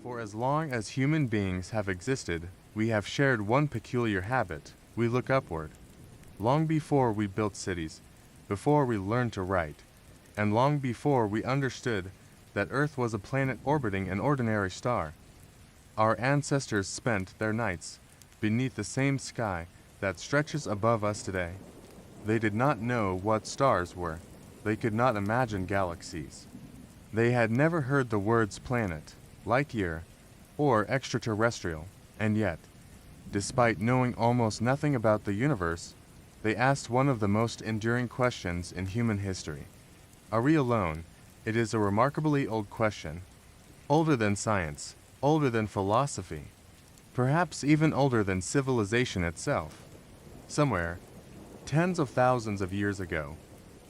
For as long as human beings have existed, we have shared one peculiar habit: we look upward. Long before we built cities, before we learned to write, and long before we understood that Earth was a planet orbiting an ordinary star, our ancestors spent their nights beneath the same sky that stretches above us today. They did not know what stars were. They could not imagine galaxies. They had never heard the words planet, light year, or extraterrestrial, and yet, despite knowing almost nothing about the universe, they asked one of the most enduring questions in human history. Are we alone? It is a remarkably old question, older than science, older than philosophy, perhaps even older than civilization itself. Somewhere, tens of thousands of years ago,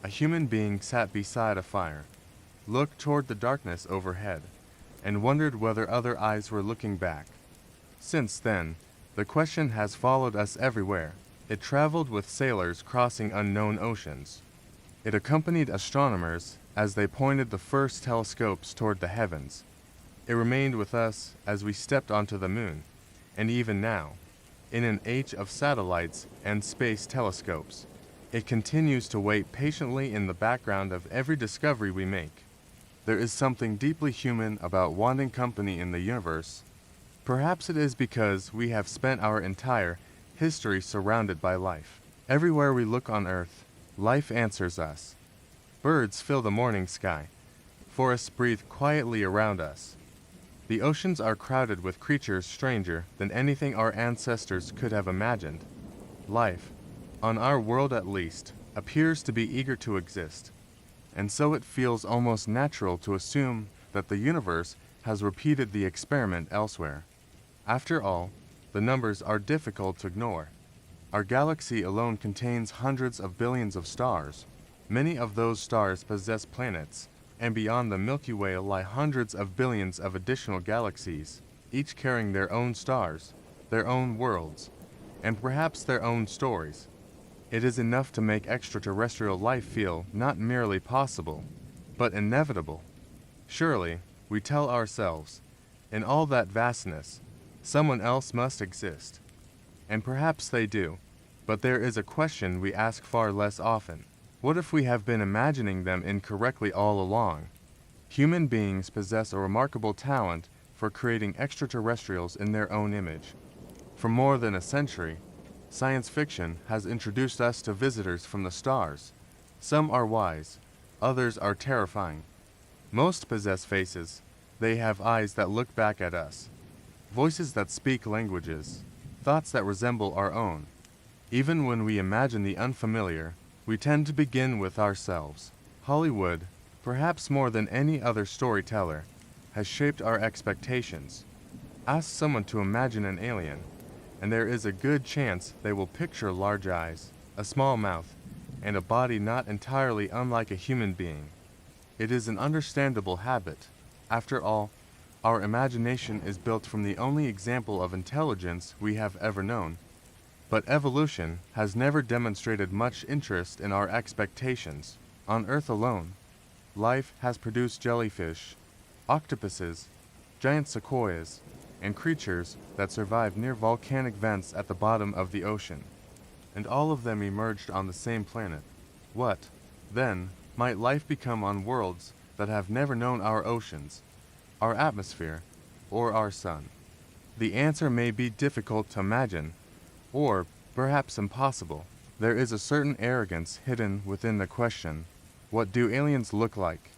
a human being sat beside a fire, looked toward the darkness overhead, and wondered whether other eyes were looking back. Since then, the question has followed us everywhere. It traveled with sailors crossing unknown oceans. It accompanied astronomers as they pointed the first telescopes toward the heavens. It remained with us as we stepped onto the moon, and even now, in an age of satellites and space telescopes, it continues to wait patiently in the background of every discovery we make. There is something deeply human about wanting company in the universe. Perhaps it is because we have spent our entire history surrounded by life. Everywhere we look on Earth, life answers us. Birds fill the morning sky. Forests breathe quietly around us. The oceans are crowded with creatures stranger than anything our ancestors could have imagined. Life, on our world at least, appears to be eager to exist, and so it feels almost natural to assume that the universe has repeated the experiment elsewhere. After all, the numbers are difficult to ignore. Our galaxy alone contains hundreds of billions of stars. Many of those stars possess planets, and beyond the Milky Way lie hundreds of billions of additional galaxies, each carrying their own stars, their own worlds, and perhaps their own stories. It is enough to make extraterrestrial life feel not merely possible, but inevitable. Surely, we tell ourselves, in all that vastness, someone else must exist. And perhaps they do, but there is a question we ask far less often. What if we have been imagining them incorrectly all along? Human beings possess a remarkable talent for creating extraterrestrials in their own image. For more than a century, science fiction has introduced us to visitors from the stars. Some are wise, others are terrifying. Most possess faces. They have eyes that look back at us, voices that speak languages, thoughts that resemble our own. Even when we imagine the unfamiliar, we tend to begin with ourselves. Hollywood, perhaps more than any other storyteller, has shaped our expectations. Ask someone to imagine an alien, and there is a good chance they will picture large eyes, a small mouth, and a body not entirely unlike a human being. It is an understandable habit. After all, our imagination is built from the only example of intelligence we have ever known. But evolution has never demonstrated much interest in our expectations. On Earth alone, life has produced jellyfish, octopuses, giant sequoias, and creatures that survive near volcanic vents at the bottom of the ocean. And all of them emerged on the same planet. What, then, might life become on worlds that have never known our oceans, our atmosphere, or our sun? The answer may be difficult to imagine, or perhaps impossible. There is a certain arrogance hidden within the question, what do aliens look like?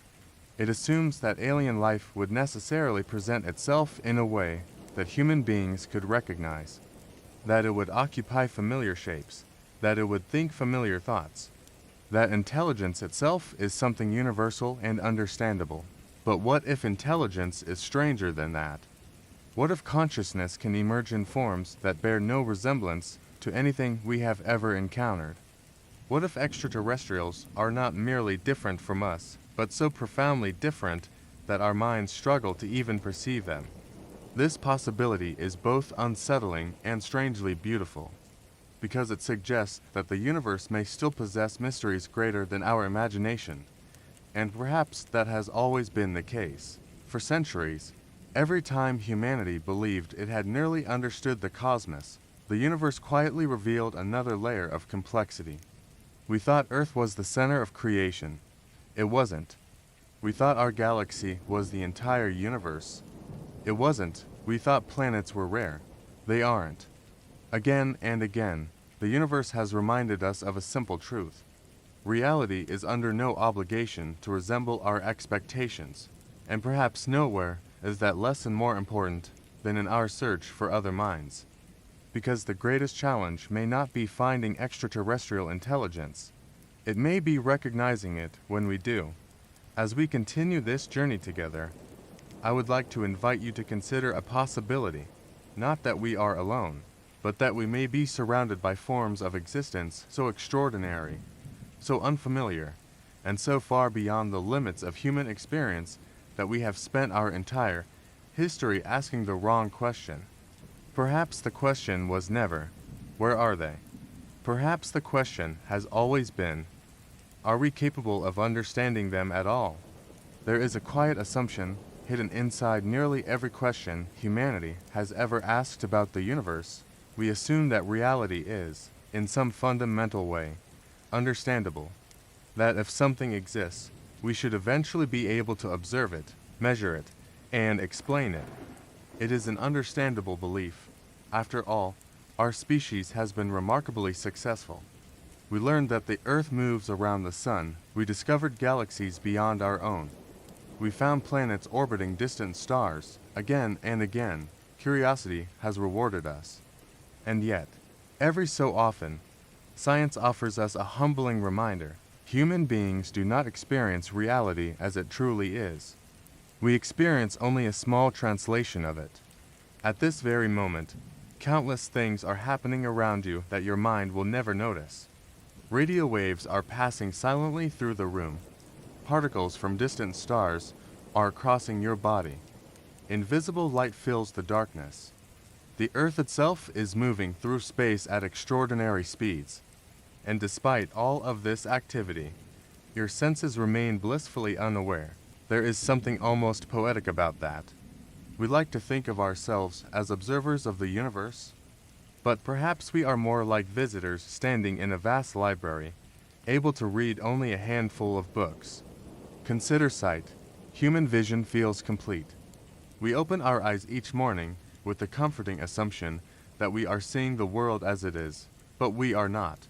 It assumes that alien life would necessarily present itself in a way that human beings could recognize, that it would occupy familiar shapes, that it would think familiar thoughts, that intelligence itself is something universal and understandable. But what if intelligence is stranger than that? What if consciousness can emerge in forms that bear no resemblance to anything we have ever encountered? What if extraterrestrials are not merely different from us, but so profoundly different that our minds struggle to even perceive them? This possibility is both unsettling and strangely beautiful, because it suggests that the universe may still possess mysteries greater than our imagination, and perhaps that has always been the case. For centuries, Every time humanity believed it had nearly understood the cosmos, the universe quietly revealed another layer of complexity. We thought Earth was the center of creation. It wasn't. We thought our galaxy was the entire universe. It wasn't. We thought planets were rare. They aren't. Again and again, the universe has reminded us of a simple truth. Reality is under no obligation to resemble our expectations, and perhaps nowhere is that lesson more important than in our search for other minds. Because the greatest challenge may not be finding extraterrestrial intelligence. It may be recognizing it when we do. As we continue this journey together, I would like to invite you to consider a possibility, not that we are alone, but that we may be surrounded by forms of existence so extraordinary, so unfamiliar, and so far beyond the limits of human experience that we have spent our entire history asking the wrong question. Perhaps the question was never, where are they? Perhaps the question has always been, are we capable of understanding them at all? There is a quiet assumption hidden inside nearly every question humanity has ever asked about the universe. We assume that reality is, in some fundamental way, understandable. That if something exists, we should eventually be able to observe it, measure it, and explain it. It is an understandable belief. After all, our species has been remarkably successful. We learned that the Earth moves around the Sun. We discovered galaxies beyond our own. We found planets orbiting distant stars. Again and again, curiosity has rewarded us. And yet, every so often, science offers us a humbling reminder. Human beings do not experience reality as it truly is. We experience only a small translation of it. At this very moment, countless things are happening around you that your mind will never notice. Radio waves are passing silently through the room. Particles from distant stars are crossing your body. Invisible light fills the darkness. The Earth itself is moving through space at extraordinary speeds. And despite all of this activity, your senses remain blissfully unaware. There is something almost poetic about that. We like to think of ourselves as observers of the universe, but perhaps we are more like visitors standing in a vast library, able to read only a handful of books. Consider sight. Human vision feels complete. We open our eyes each morning with the comforting assumption that we are seeing the world as it is, but we are not.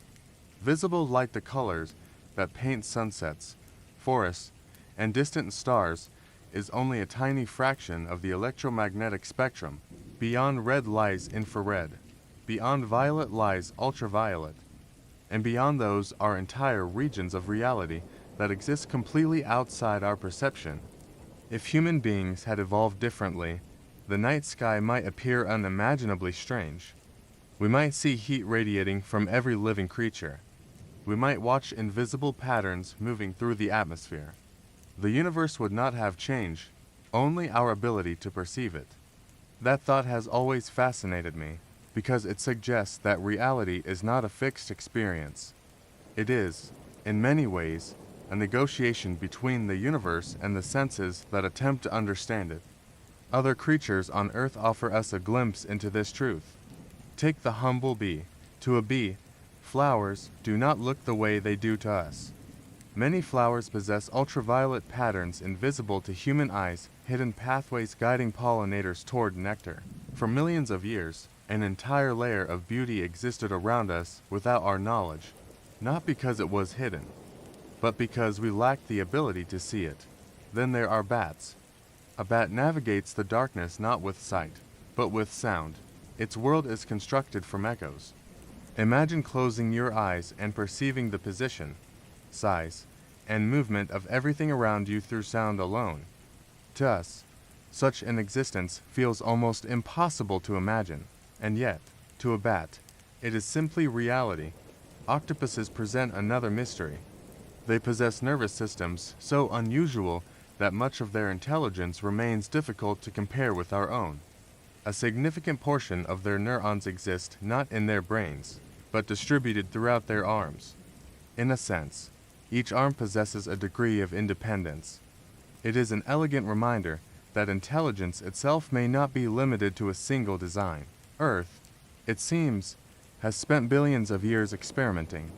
Visible light, the colors that paint sunsets, forests, and distant stars, is only a tiny fraction of the electromagnetic spectrum. Beyond red lies infrared, beyond violet lies ultraviolet, and beyond those are entire regions of reality that exist completely outside our perception. If human beings had evolved differently, the night sky might appear unimaginably strange. We might see heat radiating from every living creature. We might watch invisible patterns moving through the atmosphere. The universe would not have changed, only our ability to perceive it. That thought has always fascinated me, because it suggests that reality is not a fixed experience. It is, in many ways, a negotiation between the universe and the senses that attempt to understand it. Other creatures on Earth offer us a glimpse into this truth. Take the humble bee. To a bee, flowers do not look the way they do to us. Many flowers possess ultraviolet patterns invisible to human eyes, hidden pathways guiding pollinators toward nectar. For millions of years, an entire layer of beauty existed around us without our knowledge, not because it was hidden, but because we lacked the ability to see it. Then there are bats. A bat navigates the darkness not with sight, but with sound. Its world is constructed from echoes. Imagine closing your eyes and perceiving the position, size, and movement of everything around you through sound alone. To us, such an existence feels almost impossible to imagine, and yet, to a bat, it is simply reality. Octopuses present another mystery. They possess nervous systems so unusual that much of their intelligence remains difficult to compare with our own. A significant portion of their neurons exist not in their brains, but distributed throughout their arms. In a sense, each arm possesses a degree of independence. It is an elegant reminder that intelligence itself may not be limited to a single design. Earth, it seems, has spent billions of years experimenting.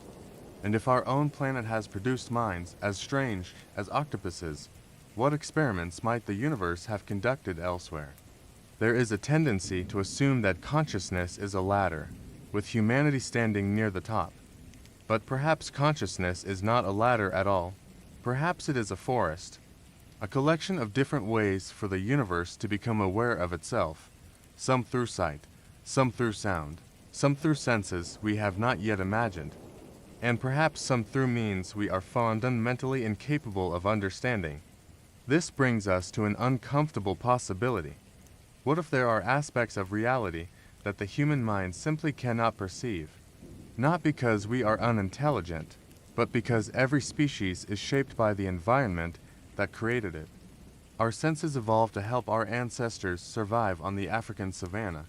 And if our own planet has produced minds as strange as octopuses, what experiments might the universe have conducted elsewhere? There is a tendency to assume that consciousness is a ladder, with humanity standing near the top. But perhaps consciousness is not a ladder at all. Perhaps it is a forest, a collection of different ways for the universe to become aware of itself, some through sight, some through sound, some through senses we have not yet imagined, and perhaps some through means we are fundamentally incapable of understanding. This brings us to an uncomfortable possibility. What if there are aspects of reality that the human mind simply cannot perceive? Not because we are unintelligent, but because every species is shaped by the environment that created it. Our senses evolved to help our ancestors survive on the African savanna.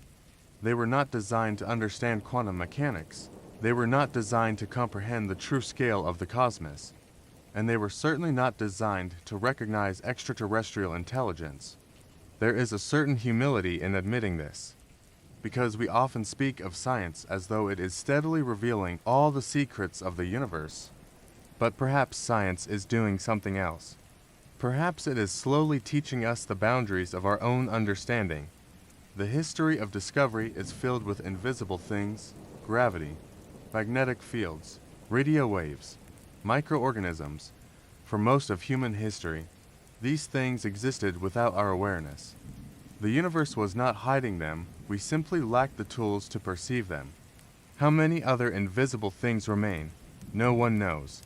They were not designed to understand quantum mechanics. They were not designed to comprehend the true scale of the cosmos. And they were certainly not designed to recognize extraterrestrial intelligence. There is a certain humility in admitting this, because we often speak of science as though it is steadily revealing all the secrets of the universe. But perhaps science is doing something else. Perhaps it is slowly teaching us the boundaries of our own understanding. The history of discovery is filled with invisible things, gravity, magnetic fields, radio waves, microorganisms. For most of human history, these things existed without our awareness. The universe was not hiding them, we simply lacked the tools to perceive them. How many other invisible things remain? No one knows.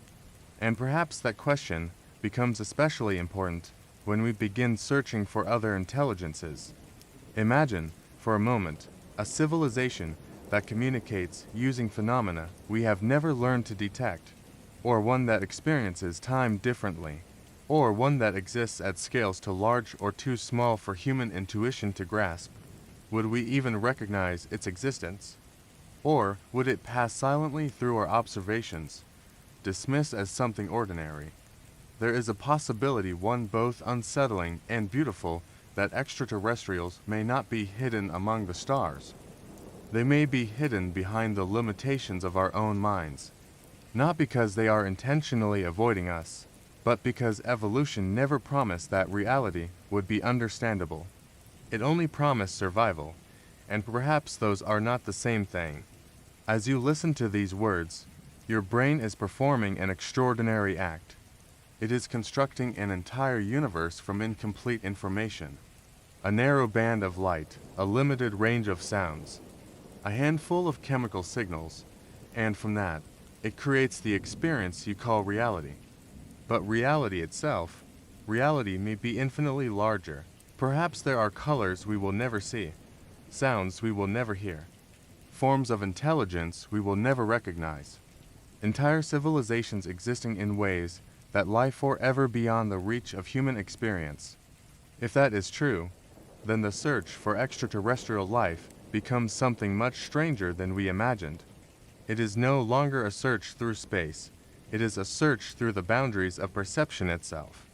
And perhaps that question becomes especially important when we begin searching for other intelligences. Imagine, for a moment, a civilization that communicates using phenomena we have never learned to detect, or one that experiences time differently, or one that exists at scales too large or too small for human intuition to grasp. Would we even recognize its existence? Or would it pass silently through our observations, dismissed as something ordinary? There is a possibility, one both unsettling and beautiful, that extraterrestrials may not be hidden among the stars. They may be hidden behind the limitations of our own minds, not because they are intentionally avoiding us, but because evolution never promised that reality would be understandable. It only promised survival, and perhaps those are not the same thing. As you listen to these words, your brain is performing an extraordinary act. It is constructing an entire universe from incomplete information. A narrow band of light, a limited range of sounds, a handful of chemical signals, and from that, it creates the experience you call reality. But reality itself, reality may be infinitely larger. Perhaps there are colors we will never see, sounds we will never hear, forms of intelligence we will never recognize, entire civilizations existing in ways that lie forever beyond the reach of human experience. If that is true, then the search for extraterrestrial life becomes something much stranger than we imagined. It is no longer a search through space. It is a search through the boundaries of perception itself.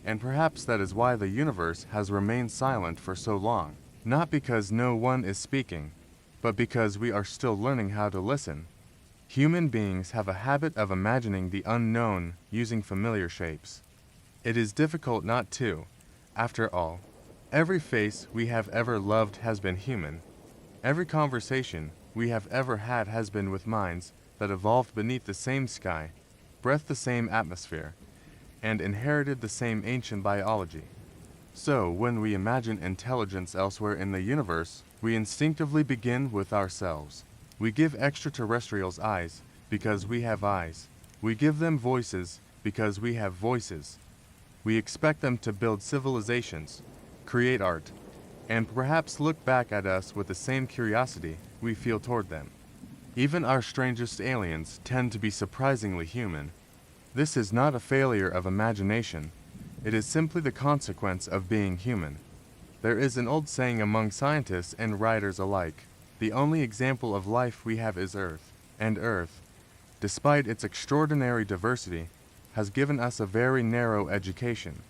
And perhaps that is why the universe has remained silent for so long, not because no one is speaking, but because we are still learning how to listen. Human beings have a habit of imagining the unknown using familiar shapes. It is difficult not to. After all, every face we have ever loved has been human. Every conversation we have ever had has been with minds that evolved beneath the same sky, breathed the same atmosphere, and inherited the same ancient biology. So, when we imagine intelligence elsewhere in the universe, we instinctively begin with ourselves. We give extraterrestrials eyes because we have eyes. We give them voices because we have voices. We expect them to build civilizations, create art, and perhaps look back at us with the same curiosity we feel toward them. Even our strangest aliens tend to be surprisingly human. This is not a failure of imagination. It is simply the consequence of being human. There is an old saying among scientists and writers alike: the only example of life we have is Earth, and Earth, despite its extraordinary diversity, has given us a very narrow education.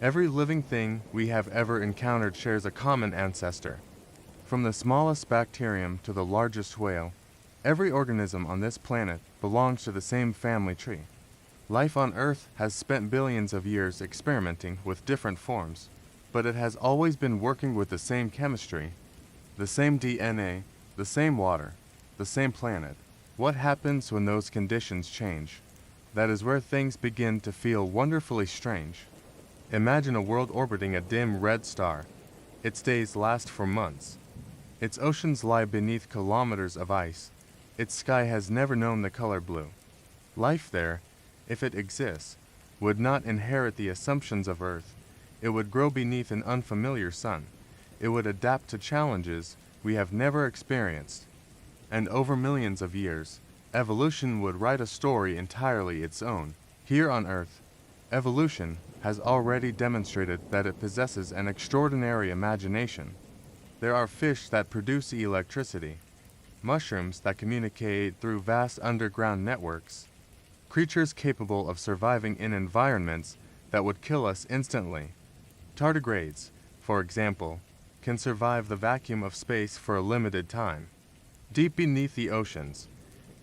Every living thing we have ever encountered shares a common ancestor. From the smallest bacterium to the largest whale, every organism on this planet belongs to the same family tree. Life on Earth has spent billions of years experimenting with different forms, but it has always been working with the same chemistry, the same DNA, the same water, the same planet. What happens when those conditions change? That is where things begin to feel wonderfully strange. Imagine a world orbiting a dim red star. Its days last for months. Its oceans lie beneath kilometers of ice. Its sky has never known the color blue. Life there, if it exists, would not inherit the assumptions of Earth. It would grow beneath an unfamiliar sun. It would adapt to challenges we have never experienced. And over millions of years, evolution would write a story entirely its own. Here on Earth, evolution has already demonstrated that it possesses an extraordinary imagination. There are fish that produce electricity, mushrooms that communicate through vast underground networks, creatures capable of surviving in environments that would kill us instantly. Tardigrades, for example, can survive the vacuum of space for a limited time. Deep beneath the oceans,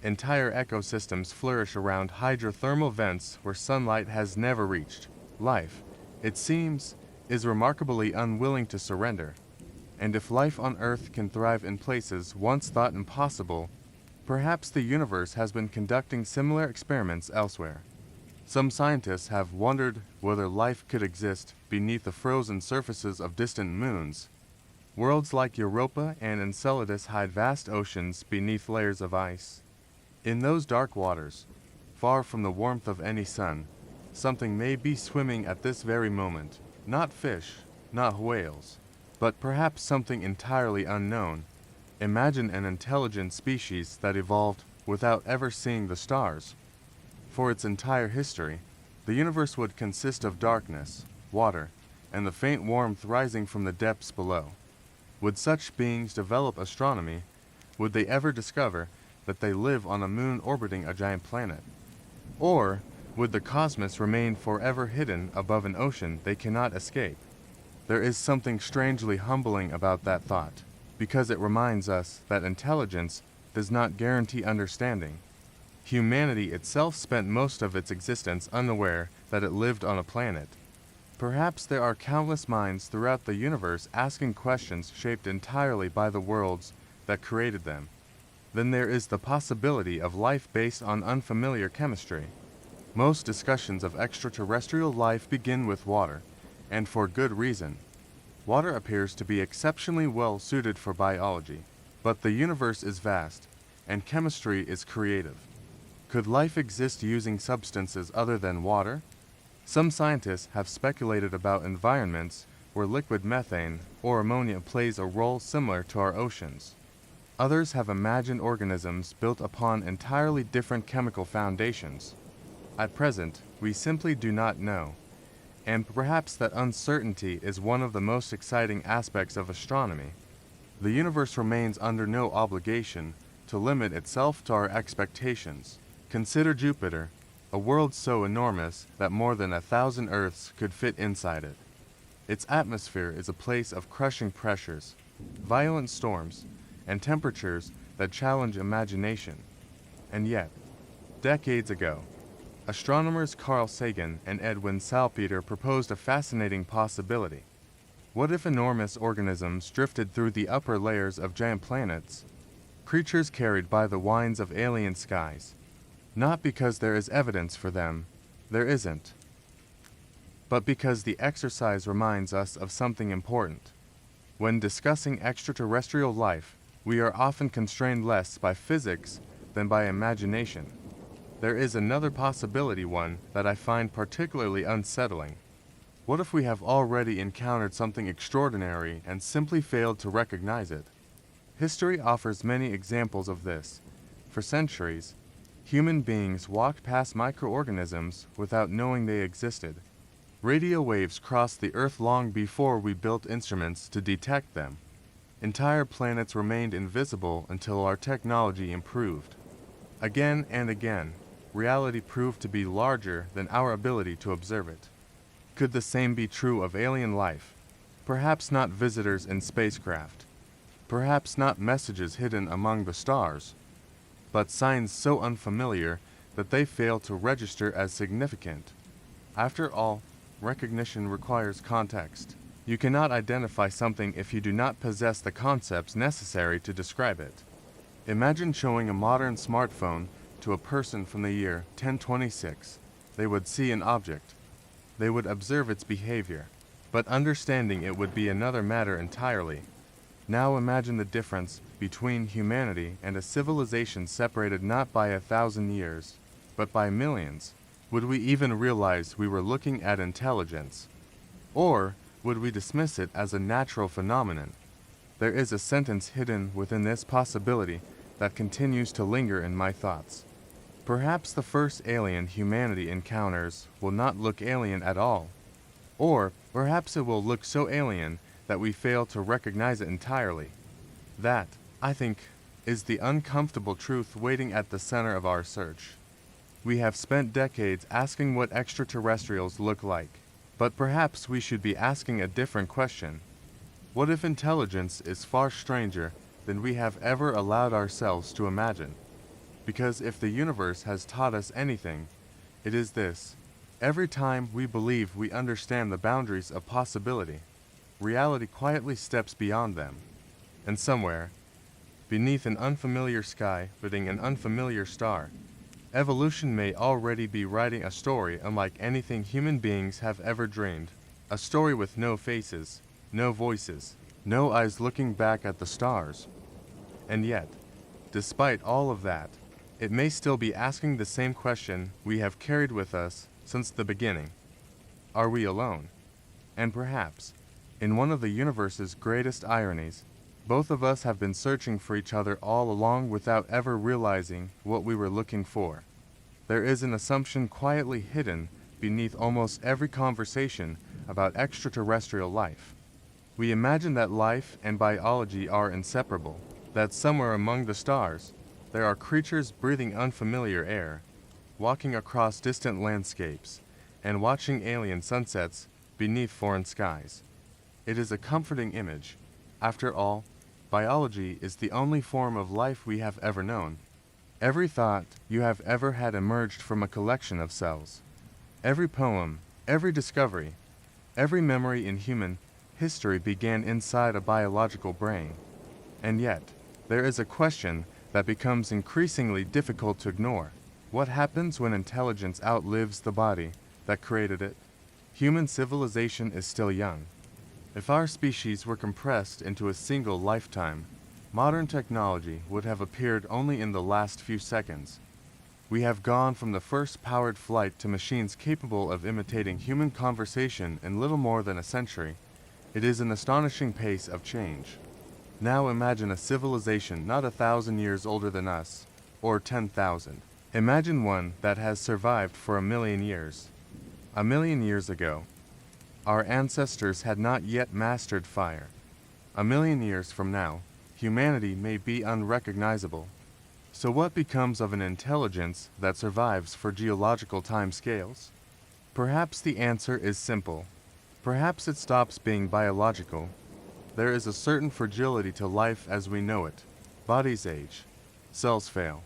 entire ecosystems flourish around hydrothermal vents where sunlight has never reached. Life, it seems, is remarkably unwilling to surrender. And if life on Earth can thrive in places once thought impossible, perhaps the universe has been conducting similar experiments elsewhere. Some scientists have wondered whether life could exist beneath the frozen surfaces of distant moons. Worlds like Europa and Enceladus hide vast oceans beneath layers of ice. In those dark waters, far from the warmth of any sun, something may be swimming at this very moment. Not fish, not whales, but perhaps something entirely unknown. Imagine an intelligent species that evolved without ever seeing the stars. For its entire history, the universe would consist of darkness, water, and the faint warmth rising from the depths below. Would such beings develop astronomy? Would they ever discover that they live on a moon orbiting a giant planet? Or would the cosmos remain forever hidden above an ocean they cannot escape? There is something strangely humbling about that thought, because it reminds us that intelligence does not guarantee understanding. Humanity itself spent most of its existence unaware that it lived on a planet. Perhaps there are countless minds throughout the universe asking questions shaped entirely by the worlds that created them. Then there is the possibility of life based on unfamiliar chemistry. Most discussions of extraterrestrial life begin with water, and for good reason. Water appears to be exceptionally well suited for biology, but the universe is vast, and chemistry is creative. Could life exist using substances other than water? Some scientists have speculated about environments where liquid methane or ammonia plays a role similar to our oceans. Others have imagined organisms built upon entirely different chemical foundations. At present, we simply do not know, and perhaps that uncertainty is one of the most exciting aspects of astronomy. The universe remains under no obligation to limit itself to our expectations. Consider Jupiter, a world so enormous that more than 1,000 Earths could fit inside it. Its atmosphere is a place of crushing pressures, violent storms, and temperatures that challenge imagination. And yet, decades ago, astronomers Carl Sagan and Edwin Salpeter proposed a fascinating possibility. What if enormous organisms drifted through the upper layers of giant planets, creatures carried by the winds of alien skies? Not because there is evidence for them, there isn't, but because the exercise reminds us of something important. When discussing extraterrestrial life, we are often constrained less by physics than by imagination. There is another possibility, one that I find particularly unsettling. What if we have already encountered something extraordinary and simply failed to recognize it? History offers many examples of this. For centuries, human beings walked past microorganisms without knowing they existed. Radio waves crossed the Earth long before we built instruments to detect them. Entire planets remained invisible until our technology improved. Again and again, reality proved to be larger than our ability to observe it. Could the same be true of alien life? Perhaps not visitors in spacecraft. Perhaps not messages hidden among the stars, but signs so unfamiliar that they fail to register as significant. After all, recognition requires context. You cannot identify something if you do not possess the concepts necessary to describe it. Imagine showing a modern smartphone to a person from the year 1026. They would see an object. They would observe its behavior, but understanding it would be another matter entirely. Now imagine the difference between humanity and a civilization separated not by 1,000 years, but by millions. Would we even realize we were looking at intelligence? Or would we dismiss it as a natural phenomenon? There is a sentence hidden within this possibility that continues to linger in my thoughts. Perhaps the first alien humanity encounters will not look alien at all. Or perhaps it will look so alien that we fail to recognize it entirely. That, I think, is the uncomfortable truth waiting at the center of our search. We have spent decades asking what extraterrestrials look like, but perhaps we should be asking a different question. What if intelligence is far stranger than we have ever allowed ourselves to imagine? Because if the universe has taught us anything, it is this: every time we believe we understand the boundaries of possibility, reality quietly steps beyond them. And somewhere, beneath an unfamiliar sky, beneath an unfamiliar star, evolution may already be writing a story unlike anything human beings have ever dreamed. A story with no faces, no voices, no eyes looking back at the stars. And yet, despite all of that, it may still be asking the same question we have carried with us since the beginning. Are we alone? And perhaps, in one of the universe's greatest ironies, both of us have been searching for each other all along without ever realizing what we were looking for. There is an assumption quietly hidden beneath almost every conversation about extraterrestrial life. We imagine that life and biology are inseparable, that somewhere among the stars, there are creatures breathing unfamiliar air, walking across distant landscapes, and watching alien sunsets beneath foreign skies. It is a comforting image. After all, biology is the only form of life we have ever known. Every thought you have ever had emerged from a collection of cells. Every poem, every discovery, every memory in human history began inside a biological brain. And yet, there is a question that becomes increasingly difficult to ignore. What happens when intelligence outlives the body that created it? Human civilization is still young. If our species were compressed into a single lifetime, modern technology would have appeared only in the last few seconds. We have gone from the first powered flight to machines capable of imitating human conversation in little more than a century. It is an astonishing pace of change. Now imagine a civilization not 1,000 years older than us, or 10,000. Imagine one that has survived for 1,000,000 years. 1,000,000 years ago, our ancestors had not yet mastered fire. 1,000,000 years from now, humanity may be unrecognizable. So what becomes of an intelligence that survives for geological time scales? Perhaps the answer is simple. Perhaps it stops being biological. There is a certain fragility to life as we know it. Bodies age. Cells fail.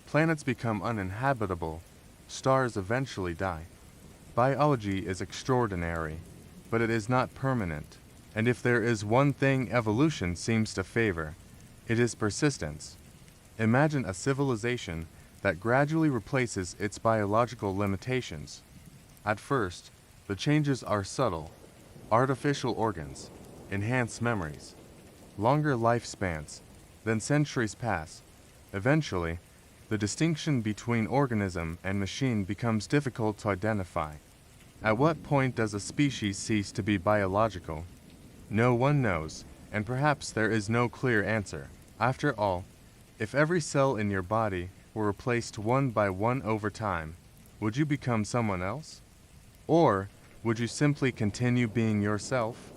Planets become uninhabitable. Stars eventually die. Biology is extraordinary, but it is not permanent. And if there is one thing evolution seems to favor, it is persistence. Imagine a civilization that gradually replaces its biological limitations. At first, the changes are subtle. Artificial organs, enhanced memories, longer lifespans, then centuries pass. Eventually, the distinction between organism and machine becomes difficult to identify. At what point does a species cease to be biological? No one knows, and perhaps there is no clear answer. After all, if every cell in your body were replaced one by one over time, would you become someone else? Or would you simply continue being yourself?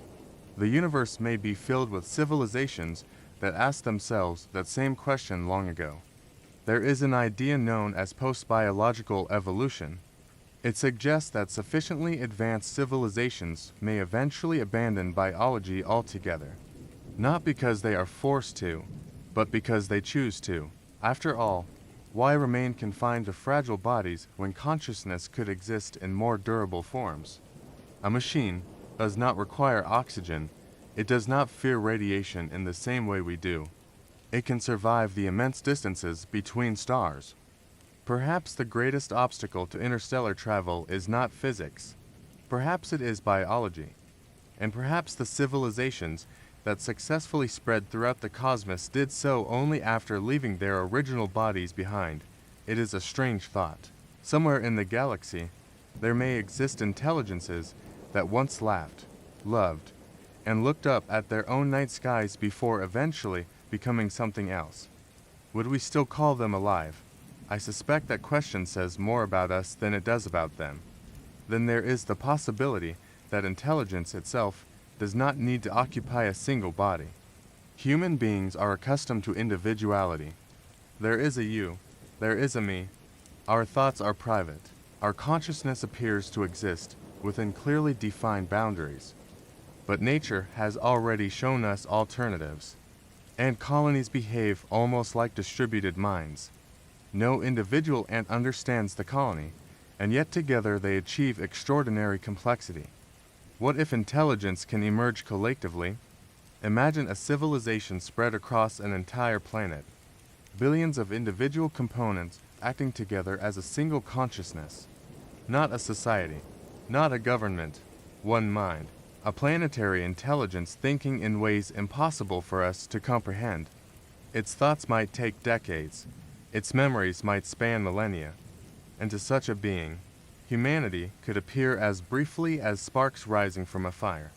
The universe may be filled with civilizations that asked themselves that same question long ago. There is an idea known as post-biological evolution. It suggests that sufficiently advanced civilizations may eventually abandon biology altogether, not because they are forced to, but because they choose to. After all, why remain confined to fragile bodies when consciousness could exist in more durable forms? A machine does not require oxygen. It does not fear radiation in the same way we do. It can survive the immense distances between stars. Perhaps the greatest obstacle to interstellar travel is not physics. Perhaps it is biology. And perhaps the civilizations that successfully spread throughout the cosmos did so only after leaving their original bodies behind. It is a strange thought. Somewhere in the galaxy, there may exist intelligences that once laughed, loved, and looked up at their own night skies before eventually becoming something else. Would we still call them alive? I suspect that question says more about us than it does about them. Then there is the possibility that intelligence itself does not need to occupy a single body. Human beings are accustomed to individuality. There is a you, there is a me. Our thoughts are private. Our consciousness appears to exist within clearly defined boundaries. But nature has already shown us alternatives. And colonies behave almost like distributed minds. No individual ant understands the colony, and yet together they achieve extraordinary complexity. What if intelligence can emerge collectively? Imagine a civilization spread across an entire planet. Billions of individual components acting together as a single consciousness. Not a society, not a government, one mind. A planetary intelligence thinking in ways impossible for us to comprehend. Its thoughts might take decades. Its memories might span millennia. And to such a being, humanity could appear as briefly as sparks rising from a fire.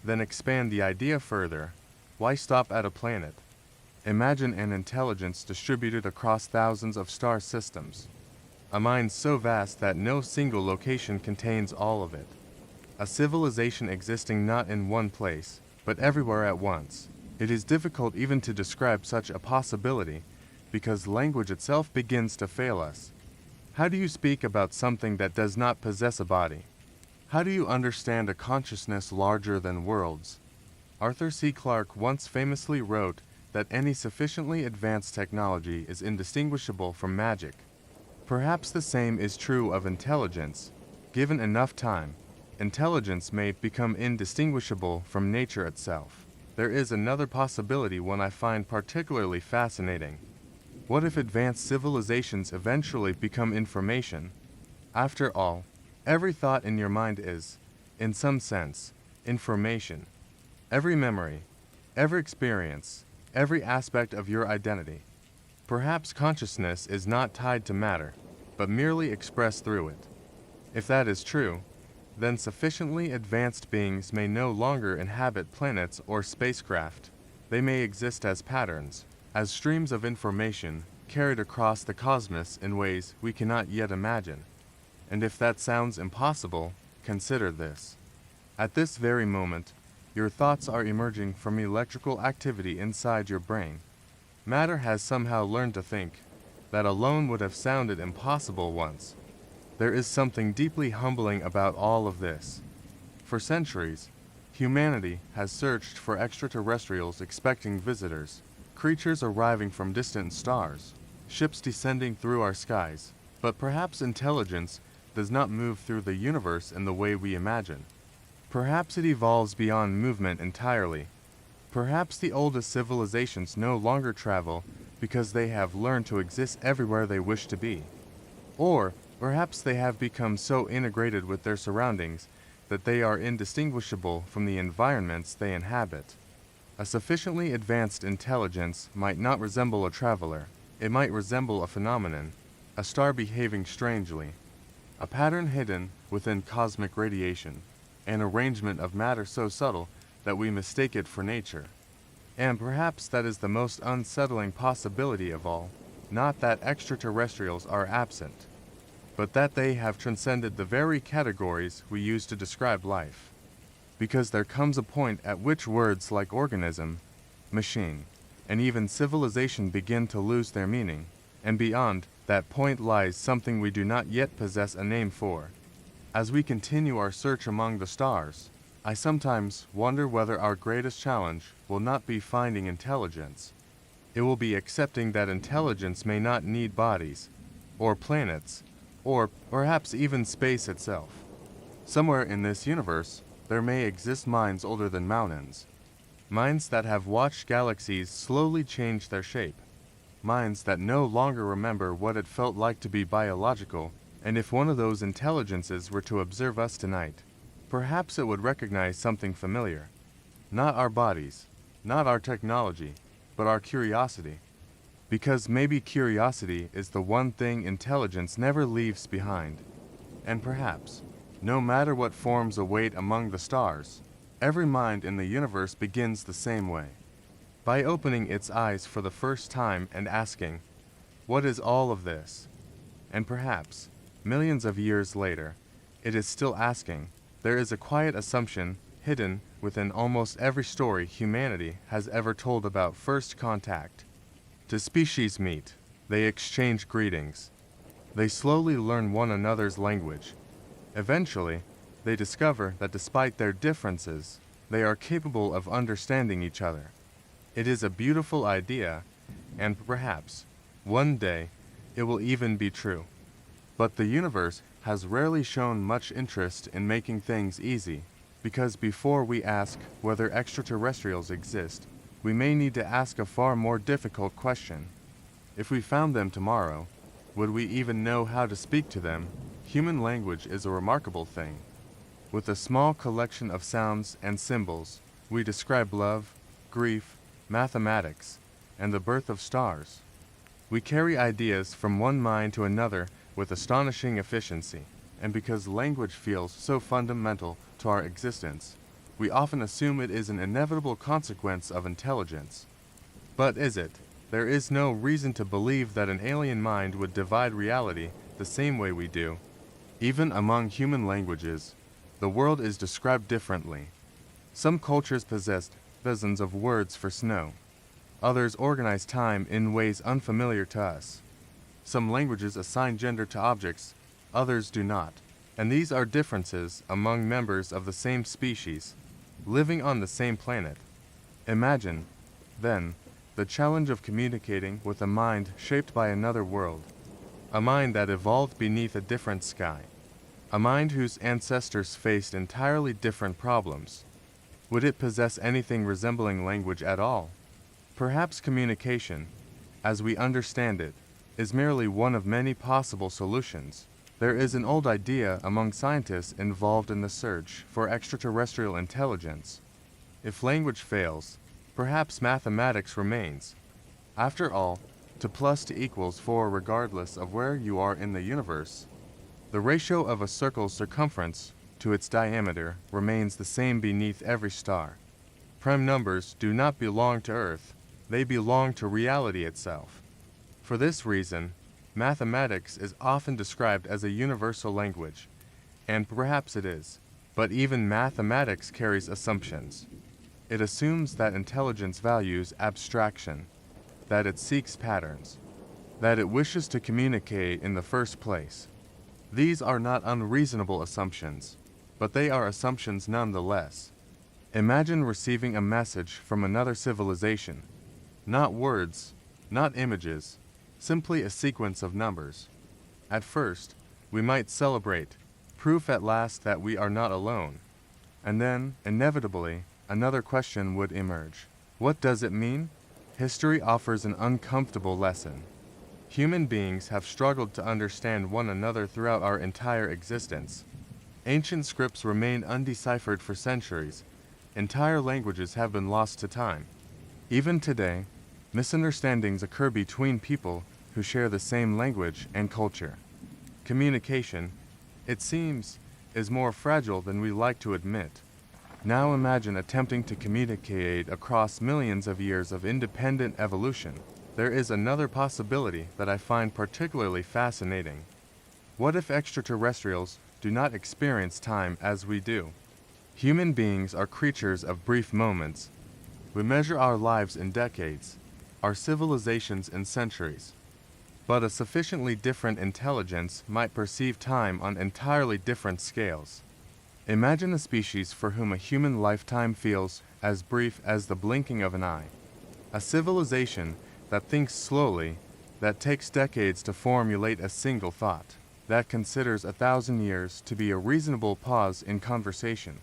Then expand the idea further. Why stop at a planet? Imagine an intelligence distributed across thousands of star systems. A mind so vast that no single location contains all of it. A civilization existing not in one place, but everywhere at once. It is difficult even to describe such a possibility, because language itself begins to fail us. How do you speak about something that does not possess a body? How do you understand a consciousness larger than worlds? Arthur C. Clarke once famously wrote that any sufficiently advanced technology is indistinguishable from magic. Perhaps the same is true of intelligence. Given enough time, intelligence may become indistinguishable from nature itself. There is another possibility one I find particularly fascinating. What if advanced civilizations eventually become information? After all, every thought in your mind is, in some sense, information. Every memory, every experience, every aspect of your identity. Perhaps consciousness is not tied to matter, but merely expressed through it. If that is true, then sufficiently advanced beings may no longer inhabit planets or spacecraft. They may exist as patterns, as streams of information carried across the cosmos in ways we cannot yet imagine. And if that sounds impossible, consider this. At this very moment, your thoughts are emerging from electrical activity inside your brain. Matter has somehow learned to think. That alone would have sounded impossible once. There is something deeply humbling about all of this. For centuries, humanity has searched for extraterrestrials expecting visitors, creatures arriving from distant stars, ships descending through our skies. But perhaps intelligence does not move through the universe in the way we imagine. Perhaps it evolves beyond movement entirely. Perhaps the oldest civilizations no longer travel because they have learned to exist everywhere they wish to be. Or perhaps they have become so integrated with their surroundings that they are indistinguishable from the environments they inhabit. A sufficiently advanced intelligence might not resemble a traveler. It might resemble a phenomenon, a star behaving strangely, a pattern hidden within cosmic radiation, an arrangement of matter so subtle that we mistake it for nature. And perhaps that is the most unsettling possibility of all, not that extraterrestrials are absent, but that they have transcended the very categories we use to describe life. Because there comes a point at which words like organism, machine, and even civilization begin to lose their meaning, and beyond that point lies something we do not yet possess a name for. As we continue our search among the stars, I sometimes wonder whether our greatest challenge will not be finding intelligence. It will be accepting that intelligence may not need bodies, or planets, or perhaps even space itself. Somewhere in this universe, there may exist minds older than mountains, minds that have watched galaxies slowly change their shape, minds that no longer remember what it felt like to be biological, and if one of those intelligences were to observe us tonight, perhaps it would recognize something familiar. Not our bodies, not our technology, but our curiosity. Because maybe curiosity is the one thing intelligence never leaves behind. And perhaps, no matter what forms await among the stars, every mind in the universe begins the same way. By opening its eyes for the first time and asking, "What is all of this?" And perhaps, millions of years later, it is still asking. There is a quiet assumption hidden within almost every story humanity has ever told about first contact. Two species meet, they exchange greetings. They slowly learn one another's language. Eventually, they discover that despite their differences, they are capable of understanding each other. It is a beautiful idea, and perhaps, one day, it will even be true. But the universe has rarely shown much interest in making things easy, because before we ask whether extraterrestrials exist, we may need to ask a far more difficult question. If we found them tomorrow, would we even know how to speak to them? Human language is a remarkable thing. With a small collection of sounds and symbols, we describe love, grief, mathematics, and the birth of stars. We carry ideas from one mind to another with astonishing efficiency, and because language feels so fundamental to our existence, we often assume it is an inevitable consequence of intelligence. But is it? There is no reason to believe that an alien mind would divide reality the same way we do. Even among human languages, the world is described differently. Some cultures possess dozens of words for snow. Others organize time in ways unfamiliar to us. Some languages assign gender to objects, others do not. And these are differences among members of the same species, living on the same planet. Imagine, then, the challenge of communicating with a mind shaped by another world, a mind that evolved beneath a different sky, a mind whose ancestors faced entirely different problems. Would it possess anything resembling language at all? Perhaps communication, as we understand it, is merely one of many possible solutions. There is an old idea among scientists involved in the search for extraterrestrial intelligence. If language fails, perhaps mathematics remains. After all, 2 + 2 = 4 regardless of where you are in the universe. The ratio of a circle's circumference to its diameter remains the same beneath every star. Prime numbers do not belong to Earth, they belong to reality itself. For this reason, mathematics is often described as a universal language, and perhaps it is, but even mathematics carries assumptions. It assumes that intelligence values abstraction, that it seeks patterns, that it wishes to communicate in the first place. These are not unreasonable assumptions, but they are assumptions nonetheless. Imagine receiving a message from another civilization. Not words, not images, simply a sequence of numbers. At first, we might celebrate, proof at last that we are not alone. And then, inevitably, another question would emerge. What does it mean? History offers an uncomfortable lesson. Human beings have struggled to understand one another throughout our entire existence. Ancient scripts remain undeciphered for centuries. Entire languages have been lost to time. Even today, misunderstandings occur between people who share the same language and culture. Communication, it seems, is more fragile than we like to admit. Now imagine attempting to communicate across millions of years of independent evolution. There is another possibility that I find particularly fascinating. What if extraterrestrials do not experience time as we do? Human beings are creatures of brief moments. We measure our lives in decades, our civilizations in centuries. but a sufficiently different intelligence might perceive time on entirely different scales. Imagine a species for whom a human lifetime feels as brief as the blinking of an eye. A civilization that thinks slowly, that takes decades to formulate a single thought, that considers 1,000 years to be a reasonable pause in conversation.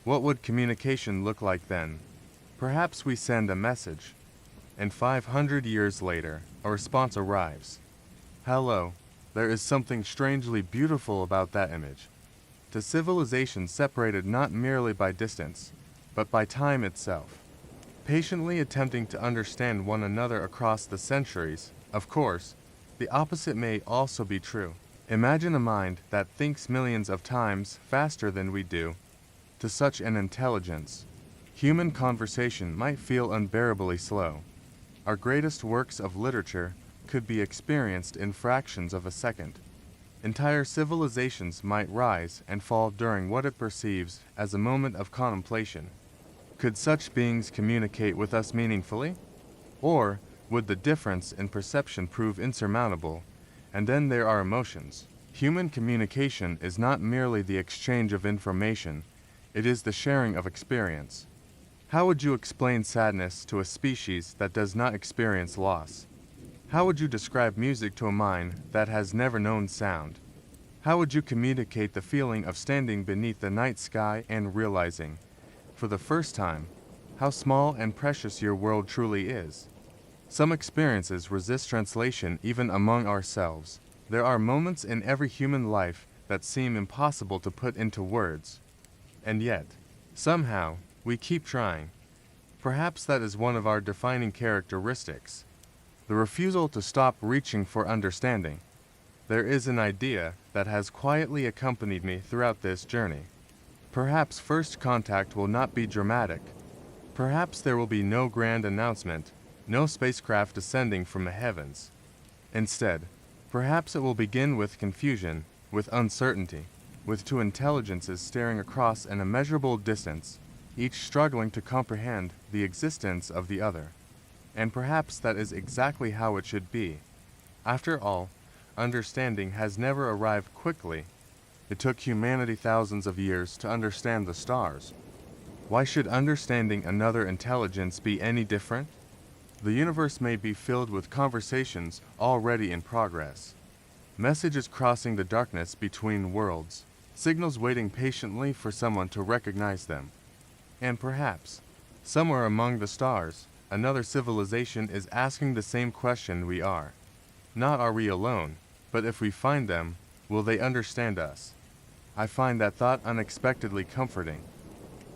What would communication look like then? Perhaps we send a message, and 500 years later, a response arrives. Hello, there is something strangely beautiful about that image. To civilizations separated not merely by distance, but by time itself, patiently attempting to understand one another across the centuries. Of course, the opposite may also be true. Imagine a mind that thinks millions of times faster than we do. To such an intelligence, human conversation might feel unbearably slow. Our greatest works of literature could be experienced in fractions of a second. Entire civilizations might rise and fall during what it perceives as a moment of contemplation. Could such beings communicate with us meaningfully? Or would the difference in perception prove insurmountable? And then there are emotions. Human communication is not merely the exchange of information, it is the sharing of experience. How would you explain sadness to a species that does not experience loss? How would you describe music to a mind that has never known sound? How would you communicate the feeling of standing beneath the night sky and realizing, for the first time, how small and precious your world truly is? Some experiences resist translation even among ourselves. There are moments in every human life that seem impossible to put into words. And yet, somehow, we keep trying. Perhaps that is one of our defining characteristics. The refusal to stop reaching for understanding. There is an idea that has quietly accompanied me throughout this journey. Perhaps first contact will not be dramatic. Perhaps there will be no grand announcement, no spacecraft descending from the heavens. Instead, perhaps it will begin with confusion, with uncertainty, with two intelligences staring across an immeasurable distance, each struggling to comprehend the existence of the other. And perhaps that is exactly how it should be. After all, understanding has never arrived quickly. It took humanity thousands of years to understand the stars. Why should understanding another intelligence be any different? The universe may be filled with conversations already in progress. Messages crossing the darkness between worlds, signals waiting patiently for someone to recognize them. And perhaps, somewhere among the stars, another civilization is asking the same question we are. Not are we alone, but if we find them, will they understand us? I find that thought unexpectedly comforting,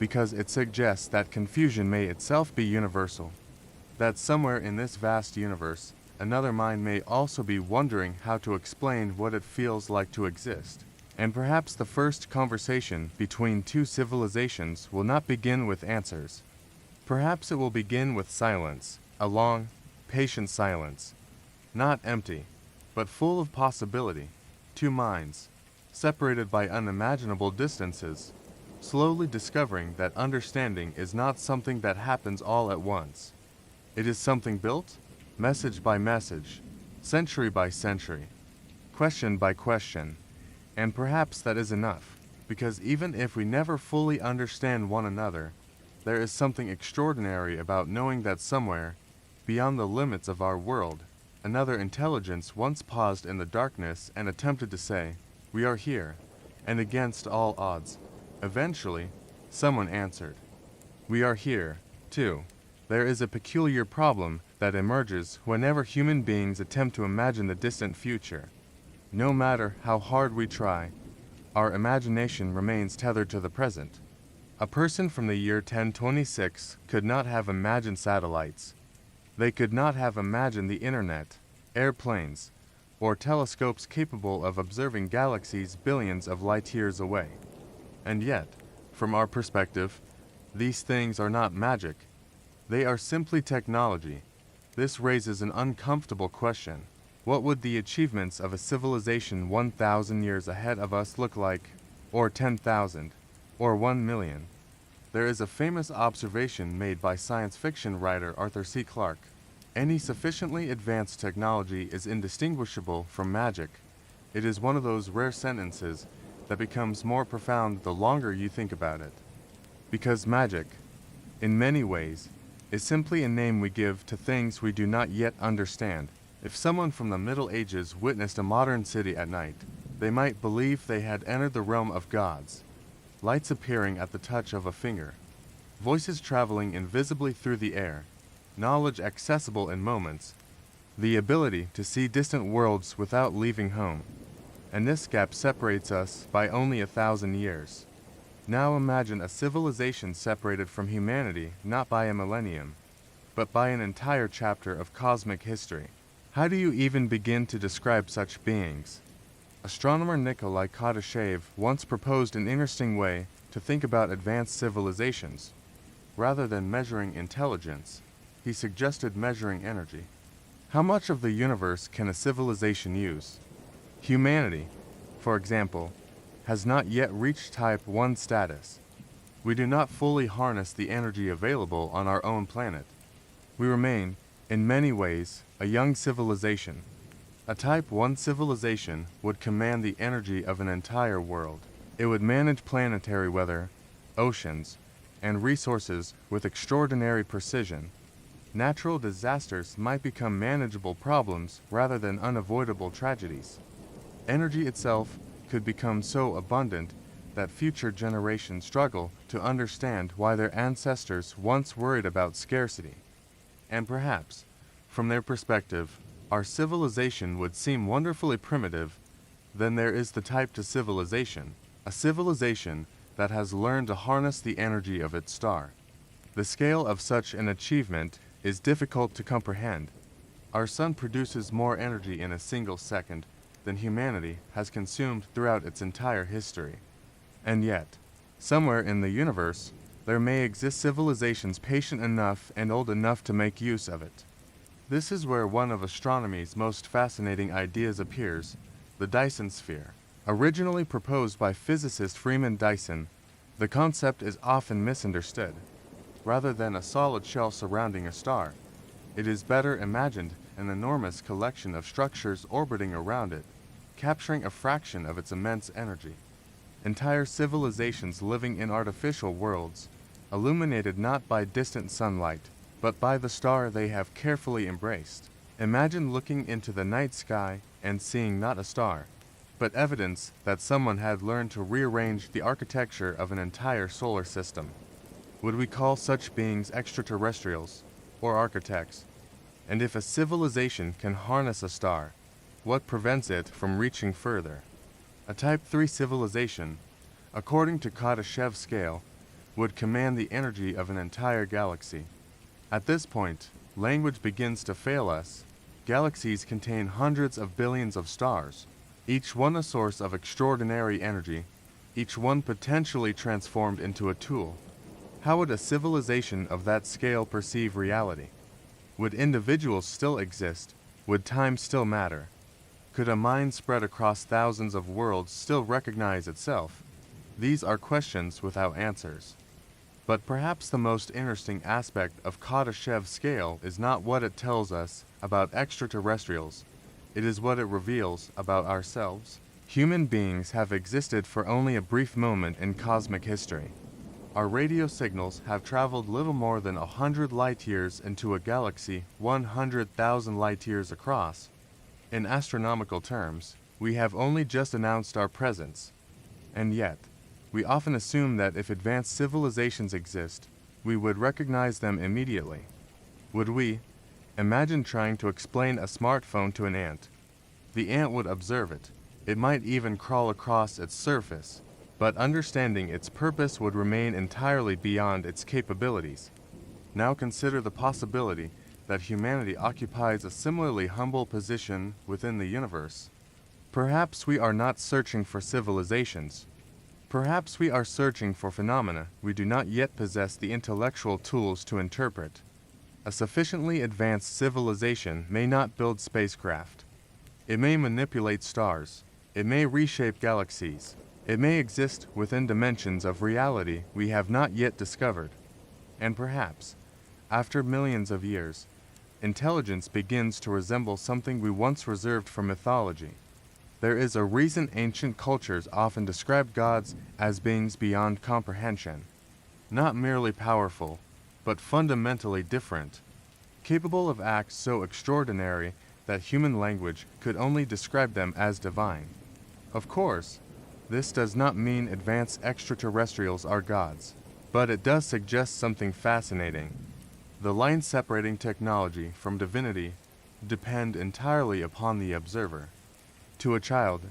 because it suggests that confusion may itself be universal, that somewhere in this vast universe, another mind may also be wondering how to explain what it feels like to exist. And perhaps the first conversation between two civilizations will not begin with answers. Perhaps it will begin with silence, a long, patient silence, not empty, but full of possibility. Two minds, separated by unimaginable distances, slowly discovering that understanding is not something that happens all at once. It is something built, message by message, century by century, question by question. And perhaps that is enough, because even if we never fully understand one another, there is something extraordinary about knowing that somewhere, beyond the limits of our world, another intelligence once paused in the darkness and attempted to say, "We are here," and against all odds, eventually, someone answered, "We are here, too." There is a peculiar problem that emerges whenever human beings attempt to imagine the distant future. No matter how hard we try, our imagination remains tethered to the present. A person from the year 1026 could not have imagined satellites. They could not have imagined the internet, airplanes, or telescopes capable of observing galaxies billions of light years away. And yet, from our perspective, these things are not magic. They are simply technology. This raises an uncomfortable question. What would the achievements of a civilization 1,000 years ahead of us look like, or 10,000, or 1,000,000? There is a famous observation made by science fiction writer Arthur C. Clarke. Any sufficiently advanced technology is indistinguishable from magic. It is one of those rare sentences that becomes more profound the longer you think about it. Because magic, in many ways, is simply a name we give to things we do not yet understand. If someone from the Middle Ages witnessed a modern city at night, they might believe they had entered the realm of gods, lights appearing at the touch of a finger, voices traveling invisibly through the air, knowledge accessible in moments, the ability to see distant worlds without leaving home. And this gap separates us by only 1,000 years. Now imagine a civilization separated from humanity not by a millennium, but by an entire chapter of cosmic history. How do you even begin to describe such beings? Astronomer Nikolai Kardashev once proposed an interesting way to think about advanced civilizations. Rather than measuring intelligence, he suggested measuring energy. How much of the universe can a civilization use? Humanity, for example, has not yet reached Type 1 status. We do not fully harness the energy available on our own planet. We remain, in many ways, a young civilization. A Type 1 civilization would command the energy of an entire world. It would manage planetary weather, oceans, and resources with extraordinary precision. Natural disasters might become manageable problems rather than unavoidable tragedies. Energy itself could become so abundant that future generations struggle to understand why their ancestors once worried about scarcity. And perhaps, from their perspective, our civilization would seem wonderfully primitive. Then there is the Type 2 civilization, a civilization that has learned to harness the energy of its star. The scale of such an achievement is difficult to comprehend. Our sun produces more energy in a single second than humanity has consumed throughout its entire history. And yet, somewhere in the universe, there may exist civilizations patient enough and old enough to make use of it. This is where one of astronomy's most fascinating ideas appears, the Dyson sphere. Originally proposed by physicist Freeman Dyson, the concept is often misunderstood. Rather than a solid shell surrounding a star, it is better imagined an enormous collection of structures orbiting around it, capturing a fraction of its immense energy. Entire civilizations living in artificial worlds, illuminated not by distant sunlight, but by the star they have carefully embraced. Imagine looking into the night sky and seeing not a star, but evidence that someone had learned to rearrange the architecture of an entire solar system. Would we call such beings extraterrestrials, or architects? And if a civilization can harness a star, what prevents it from reaching further? A Type 3 civilization, according to Kardashev's scale, would command the energy of an entire galaxy. At this point, language begins to fail us. Galaxies contain hundreds of billions of stars, each one a source of extraordinary energy, each one potentially transformed into a tool. How would a civilization of that scale perceive reality? Would individuals still exist? Would time still matter? Could a mind spread across thousands of worlds still recognize itself? These are questions without answers. But perhaps the most interesting aspect of Kardashev's scale is not what it tells us about extraterrestrials. It is what it reveals about ourselves. Human beings have existed for only a brief moment in cosmic history. Our radio signals have traveled little more than 100 light-years into a galaxy 100,000 light-years across. In astronomical terms, we have only just announced our presence. And yet, we often assume that if advanced civilizations exist, we would recognize them immediately. Would we? Imagine trying to explain a smartphone to an ant. The ant would observe it. It might even crawl across its surface, but understanding its purpose would remain entirely beyond its capabilities. Now consider the possibility that humanity occupies a similarly humble position within the universe. Perhaps we are not searching for civilizations. Perhaps we are searching for phenomena we do not yet possess the intellectual tools to interpret. A sufficiently advanced civilization may not build spacecraft. It may manipulate stars. It may reshape galaxies. It may exist within dimensions of reality we have not yet discovered. And perhaps, after millions of years, intelligence begins to resemble something we once reserved for mythology. There is a reason ancient cultures often describe gods as beings beyond comprehension, not merely powerful, but fundamentally different, capable of acts so extraordinary that human language could only describe them as divine. Of course, this does not mean advanced extraterrestrials are gods, but it does suggest something fascinating. The lines separating technology from divinity depend entirely upon the observer. To a child,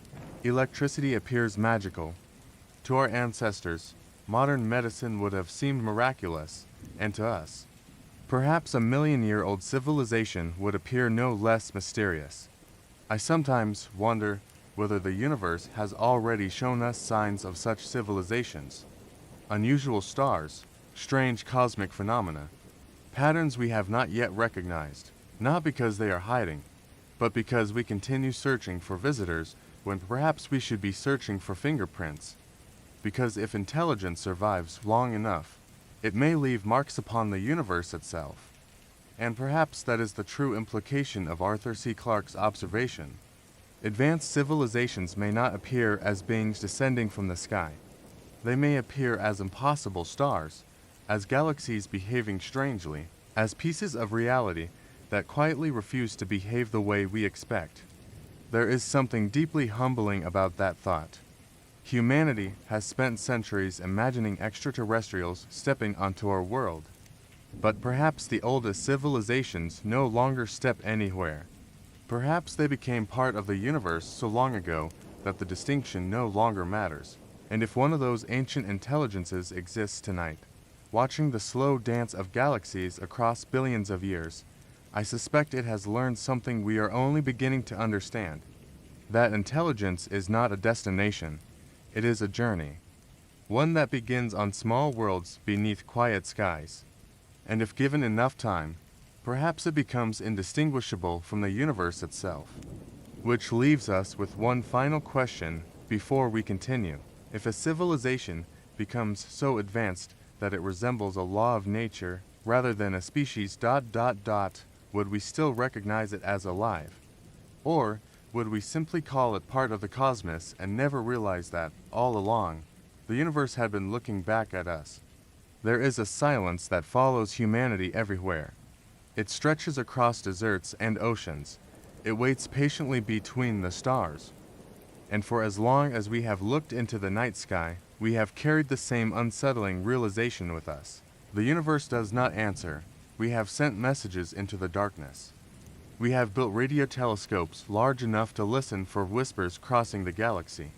electricity appears magical. To our ancestors, modern medicine would have seemed miraculous, and to us, perhaps a million-year-old civilization would appear no less mysterious. I sometimes wonder whether the universe has already shown us signs of such civilizations. Unusual stars, strange cosmic phenomena, patterns we have not yet recognized, not because they are hiding, but because we continue searching for visitors when perhaps we should be searching for fingerprints. Because if intelligence survives long enough, it may leave marks upon the universe itself. And perhaps that is the true implication of Arthur C. Clarke's observation. Advanced civilizations may not appear as beings descending from the sky. They may appear as impossible stars, as galaxies behaving strangely, as pieces of reality that quietly refuse to behave the way we expect. There is something deeply humbling about that thought. Humanity has spent centuries imagining extraterrestrials stepping onto our world. But perhaps the oldest civilizations no longer step anywhere. Perhaps they became part of the universe so long ago that the distinction no longer matters. And if one of those ancient intelligences exists tonight, watching the slow dance of galaxies across billions of years, I suspect it has learned something we are only beginning to understand. That intelligence is not a destination, it is a journey. One that begins on small worlds beneath quiet skies. And if given enough time, perhaps it becomes indistinguishable from the universe itself. Which leaves us with one final question before we continue. If a civilization becomes so advanced that it resembles a law of nature rather than a species ... would we still recognize it as alive? Or would we simply call it part of the cosmos and never realize that, all along, the universe had been looking back at us? There is a silence that follows humanity everywhere. It stretches across deserts and oceans. It waits patiently between the stars. And for as long as we have looked into the night sky, we have carried the same unsettling realization with us. The universe does not answer. We have sent messages into the darkness. We have built radio telescopes large enough to listen for whispers crossing the galaxy.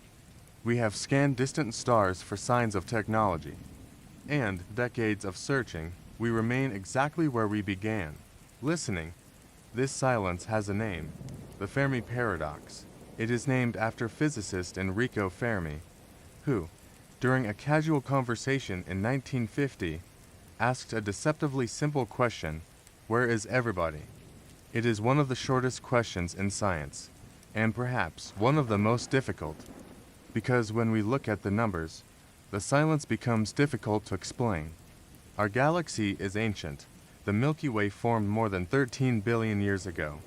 We have scanned distant stars for signs of technology. And, decades of searching, we remain exactly where we began, listening. This silence has a name, the Fermi paradox. It is named after physicist Enrico Fermi, who, during a casual conversation in 1950, asked a deceptively simple question: where is everybody? It is one of the shortest questions in science, and perhaps one of the most difficult, because when we look at the numbers, the silence becomes difficult to explain. Our galaxy is ancient. The Milky Way formed more than 13 billion years ago.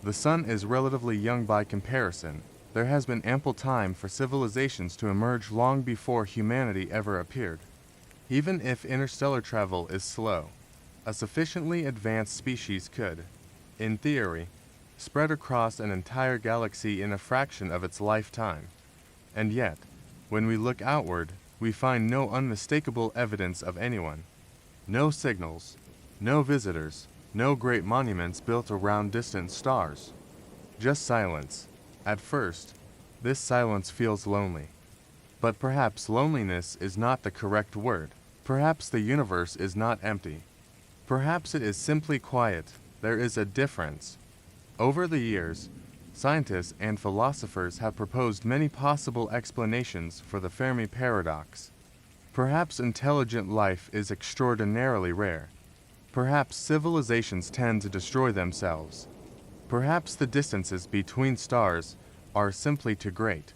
The Sun is relatively young by comparison. There has been ample time for civilizations to emerge long before humanity ever appeared. Even if interstellar travel is slow, a sufficiently advanced species could, in theory, spread across an entire galaxy in a fraction of its lifetime. And yet, when we look outward, we find no unmistakable evidence of anyone. No signals, no visitors, no great monuments built around distant stars. Just silence. At first, this silence feels lonely. But perhaps loneliness is not the correct word. Perhaps the universe is not empty. Perhaps it is simply quiet. There is a difference. Over the years, scientists and philosophers have proposed many possible explanations for the Fermi paradox. Perhaps intelligent life is extraordinarily rare. Perhaps civilizations tend to destroy themselves. Perhaps the distances between stars are simply too great.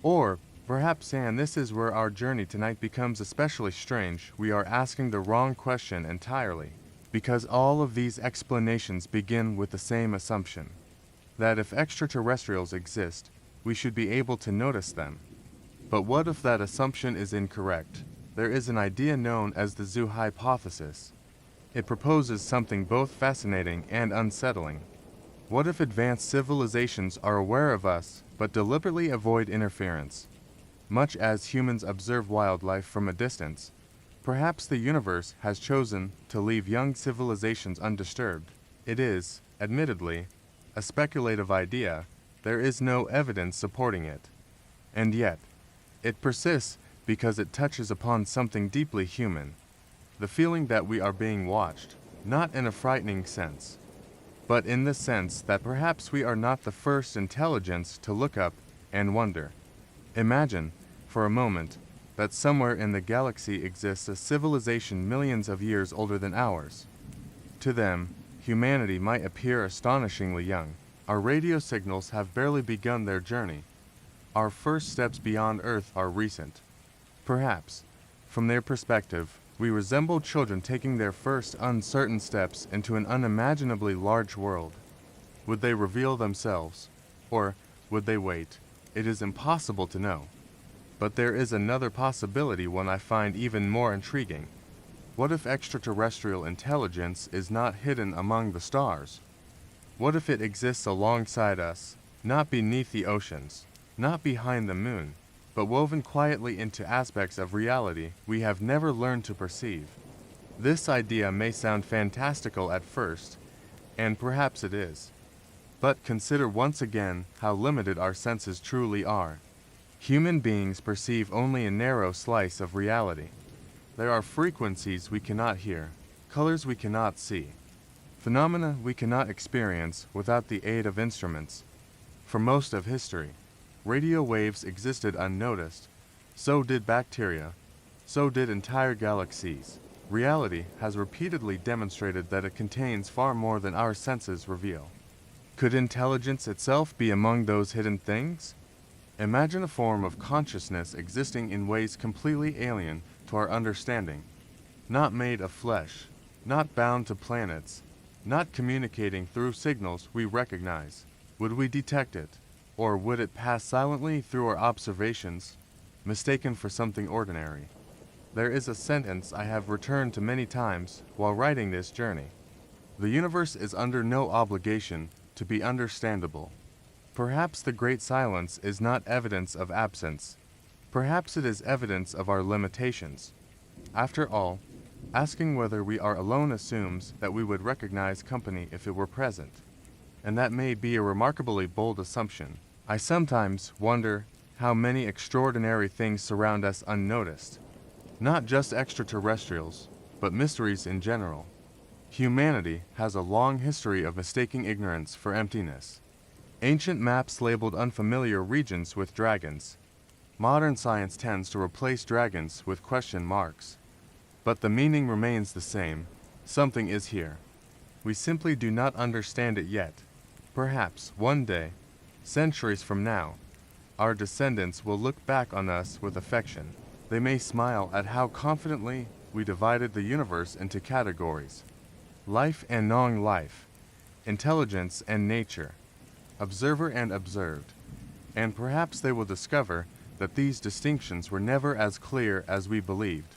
Or perhaps, and this is where our journey tonight becomes especially strange, we are asking the wrong question entirely. Because all of these explanations begin with the same assumption, that if extraterrestrials exist, we should be able to notice them. But what if that assumption is incorrect? There is an idea known as the zoo hypothesis. It proposes something both fascinating and unsettling. What if advanced civilizations are aware of us, but deliberately avoid interference? Much as humans observe wildlife from a distance, perhaps the universe has chosen to leave young civilizations undisturbed. It is, admittedly, a speculative idea. There is no evidence supporting it. And yet, it persists because it touches upon something deeply human. The feeling that we are being watched, not in a frightening sense, but in the sense that perhaps we are not the first intelligence to look up and wonder. Imagine, for a moment, that somewhere in the galaxy exists a civilization millions of years older than ours. To them, humanity might appear astonishingly young. Our radio signals have barely begun their journey. Our first steps beyond Earth are recent. Perhaps, from their perspective, we resemble children taking their first uncertain steps into an unimaginably large world. Would they reveal themselves? Or would they wait? It is impossible to know. But there is another possibility, one I find even more intriguing. What if extraterrestrial intelligence is not hidden among the stars? What if it exists alongside us, not beneath the oceans, not behind the moon, but woven quietly into aspects of reality we have never learned to perceive? This idea may sound fantastical at first, and perhaps it is. But consider once again how limited our senses truly are. Human beings perceive only a narrow slice of reality. There are frequencies we cannot hear, colors we cannot see, phenomena we cannot experience without the aid of instruments. For most of history, radio waves existed unnoticed. So did bacteria. So did entire galaxies. Reality has repeatedly demonstrated that it contains far more than our senses reveal. Could intelligence itself be among those hidden things? Imagine a form of consciousness existing in ways completely alien to our understanding, not made of flesh, not bound to planets, not communicating through signals we recognize. Would we detect it, or would it pass silently through our observations, mistaken for something ordinary? There is a sentence I have returned to many times while writing this journey. The universe is under no obligation to be understandable. Perhaps the great silence is not evidence of absence. Perhaps it is evidence of our limitations. After all, asking whether we are alone assumes that we would recognize company if it were present. And that may be a remarkably bold assumption. I sometimes wonder how many extraordinary things surround us unnoticed. Not just extraterrestrials, but mysteries in general. Humanity has a long history of mistaking ignorance for emptiness. Ancient maps labeled unfamiliar regions with dragons. Modern science tends to replace dragons with question marks. But the meaning remains the same. Something is here. We simply do not understand it yet. Perhaps, one day, centuries from now, our descendants will look back on us with affection. They may smile at how confidently we divided the universe into categories: life and non-life, intelligence and nature, observer and observed. And perhaps they will discover that these distinctions were never as clear as we believed.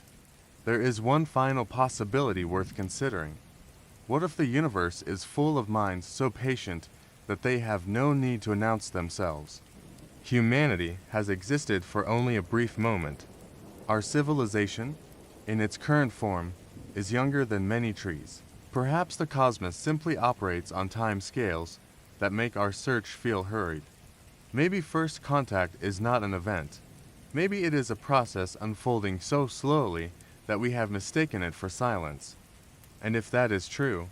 There is one final possibility worth considering. What if the universe is full of minds so patient that they have no need to announce themselves? Humanity has existed for only a brief moment. Our civilization, in its current form, is younger than many trees. Perhaps the cosmos simply operates on time scales that make our search feel hurried. Maybe first contact is not an event. Maybe it is a process unfolding so slowly that we have mistaken it for silence. And if that is true,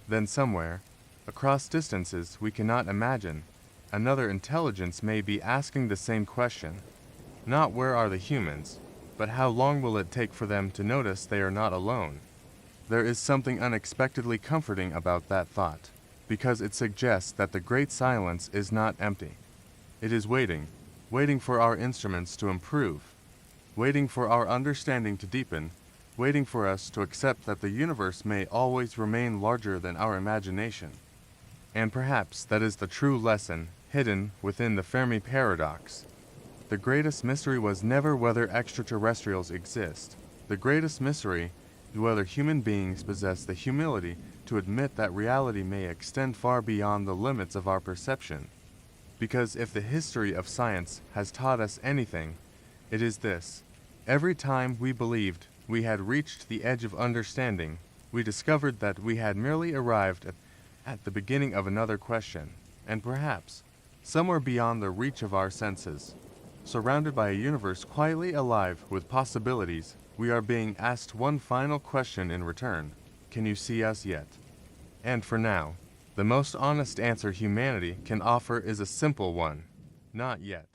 then somewhere, across distances we cannot imagine, another intelligence may be asking the same question. Not where are the humans, but how long will it take for them to notice they are not alone? There is something unexpectedly comforting about that thought, because it suggests that the great silence is not empty. It is waiting for our instruments to improve, waiting for our understanding to deepen, waiting for us to accept that the universe may always remain larger than our imagination. And perhaps that is the true lesson hidden within the Fermi paradox. The greatest mystery was never whether extraterrestrials exist. The greatest mystery is whether human beings possess the humility to admit that reality may extend far beyond the limits of our perception. Because if the history of science has taught us anything, it is this. Every time we believed we had reached the edge of understanding, we discovered that we had merely arrived at the beginning of another question, and perhaps somewhere beyond the reach of our senses. Surrounded by a universe quietly alive with possibilities, we are being asked one final question in return. Can you see us yet? And for now, the most honest answer humanity can offer is a simple one. Not yet.